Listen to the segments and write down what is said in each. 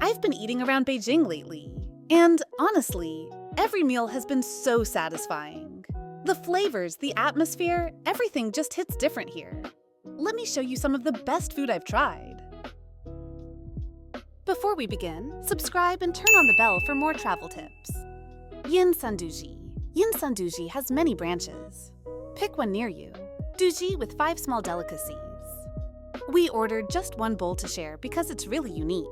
I've been eating around Beijing lately, and honestly, every meal has been so satisfying. The flavors, the atmosphere, everything just hits different here. Let me show you some of the best food I've tried. Before we begin, subscribe and turn on the bell for more travel tips. Yin San Douzhi. Yin San Douzhi has many branches. Pick one near you. Douzhi with 5 small delicacies. We ordered just one bowl to share because it's really unique.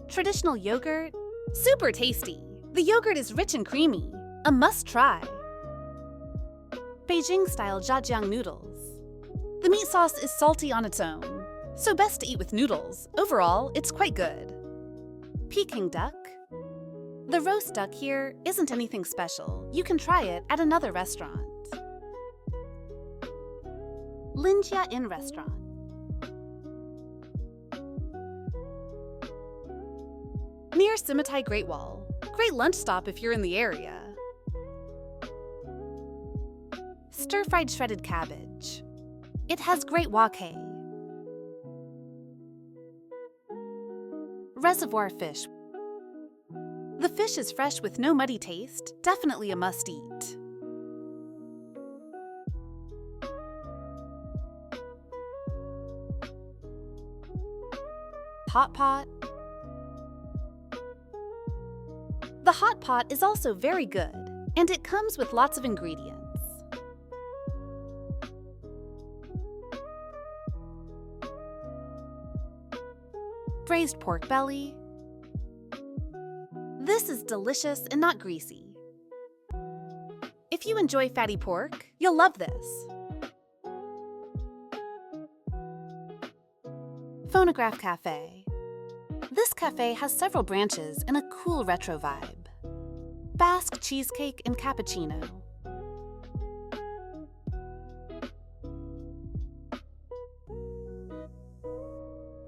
Traditional yogurt, super tasty. The yogurt is rich and creamy, a must-try. Beijing-style zhajiang noodles. The meat sauce is salty on its own, so best to eat with noodles. Overall, it's quite good. Peking duck. The roast duck here isn't anything special. You can try it at another restaurant. Linjia Inn Restauran. Near Simmentai Great Wall. Great lunch stop if you're in the area. Stir-fried shredded cabbage. It has great wok. Reservoir fish. The fish is fresh with no muddy taste, definitely a must-eat. Hotpot. The hotpot is also very good, and it comes with lots of ingredients. Braised pork belly. This is delicious and not greasy. If you enjoy fatty pork, you'll love this. Phonograph Cafe. This cafe has several branches and a cool retro vibe. Basque cheesecake and cappuccino.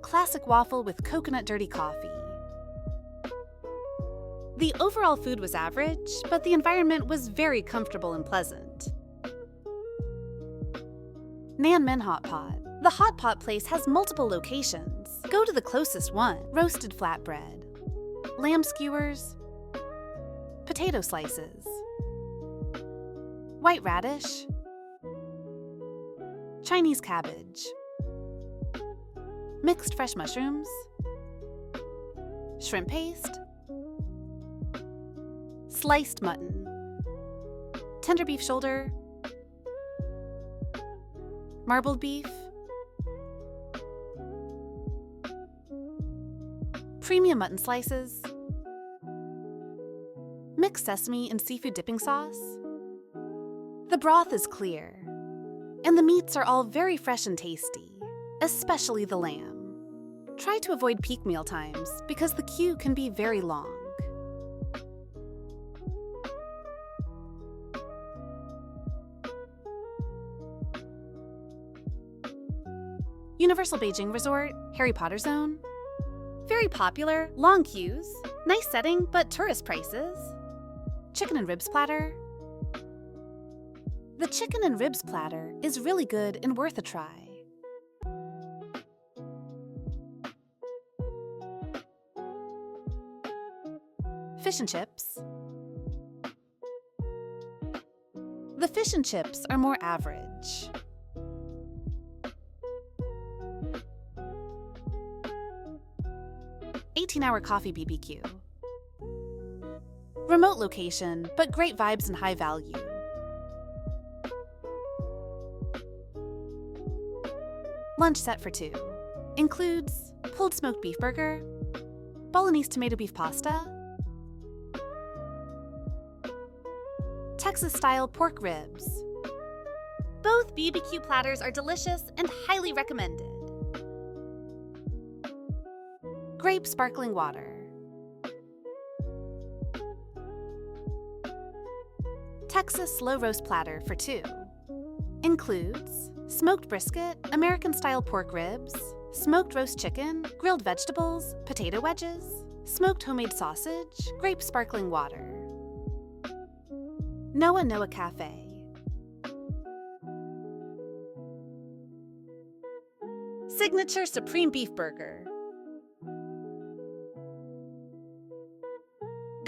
Classic waffle with coconut dirty coffee. The overall food was average, but the environment was very comfortable and pleasant. Nanmen Hotpot. The hotpot place has multiple locations. Go to the closest one. Roasted flatbread, lamb skewers, potato slices, white radish, Chinese cabbage, mixed fresh mushrooms, shrimp paste, sliced mutton, tender beef shoulder, marbled beef, premium mutton slices, mixed sesame and seafood dipping sauce. The broth is clear, and the meats are all very fresh and tasty, especially the lamb. Try to avoid peak meal times because the queue can be very long. Universal Beijing Resort, Harry Potter Zone. Very popular, long queues, nice setting, but tourist prices. Chicken and ribs platter. The chicken and ribs platter is really good and worth a try. Fish and chips. The fish and chips are more average. $18-hour Coffee BBQ. Remote location, but great vibes and high value. Lunch set for 2. Includes pulled smoked beef burger, Bolognese tomato beef pasta, Texas-style pork ribs. Both BBQ platters are delicious and highly recommended. Grape sparkling water. Texas slow roast platter for 2. Includes smoked brisket, American-style pork ribs, smoked roast chicken, grilled vegetables, potato wedges, smoked homemade sausage, grape sparkling water. Noa Noa Cafe. Signature Supreme Beef Burger.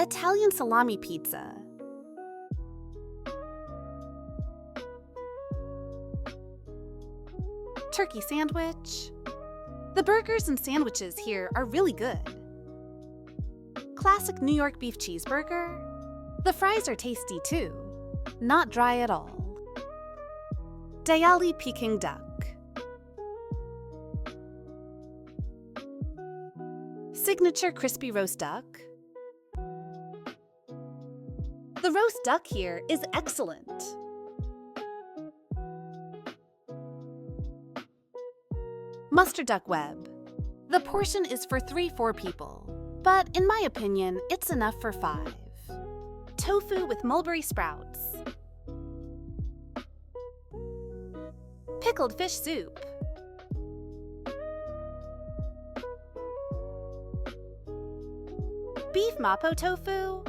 Italian salami pizza. Turkey sandwich. The burgers and sandwiches here are really good. Classic New York beef cheeseburger. The fries are tasty too, not dry at all. Dayali Peking duck. Signature crispy roast duck. The roast duck here is excellent. Mustard duck web. The portion is for 3-4 people, but in my opinion, it's enough for 5. Tofu with mulberry sprouts. Pickled fish soup. Beef mapo tofu.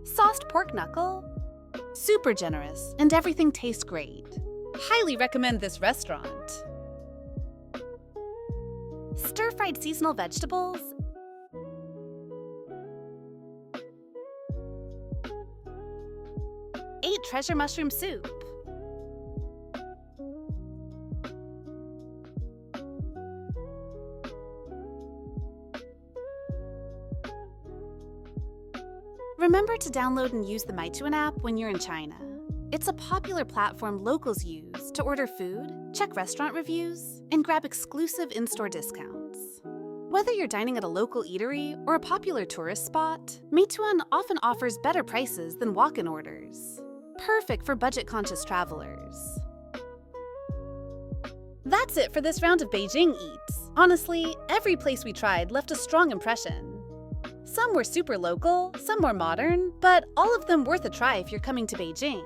Sauced pork knuckle. Super generous, and everything tastes great. Highly recommend this restaurant. Stir-fried seasonal vegetables. Ate treasure mushroom soup. Remember to download and use the Meituan app when you're in China. It's a popular platform locals use to order food, check restaurant reviews, and grab exclusive in-store discounts. Whether you're dining at a local eatery or a popular tourist spot, Meituan often offers better prices than walk-in orders. Perfect for budget-conscious travelers. That's it for this round of Beijing Eats. Honestly, every place we tried left a strong impression. Some were super local, some more modern, but all of them worth a try if you're coming to Beijing.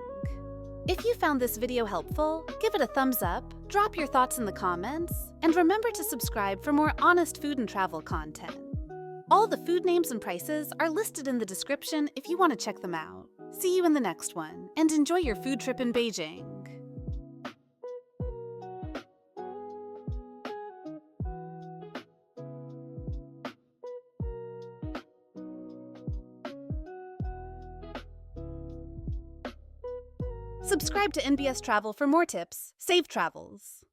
If you found this video helpful, give it a thumbs up, drop your thoughts in the comments, and remember to subscribe for more honest food and travel content. All the food names and prices are listed in the description if you want to check them out. See you in the next one, and enjoy your food trip in Beijing. Subscribe to NBS Travel for more tips. Safe travels!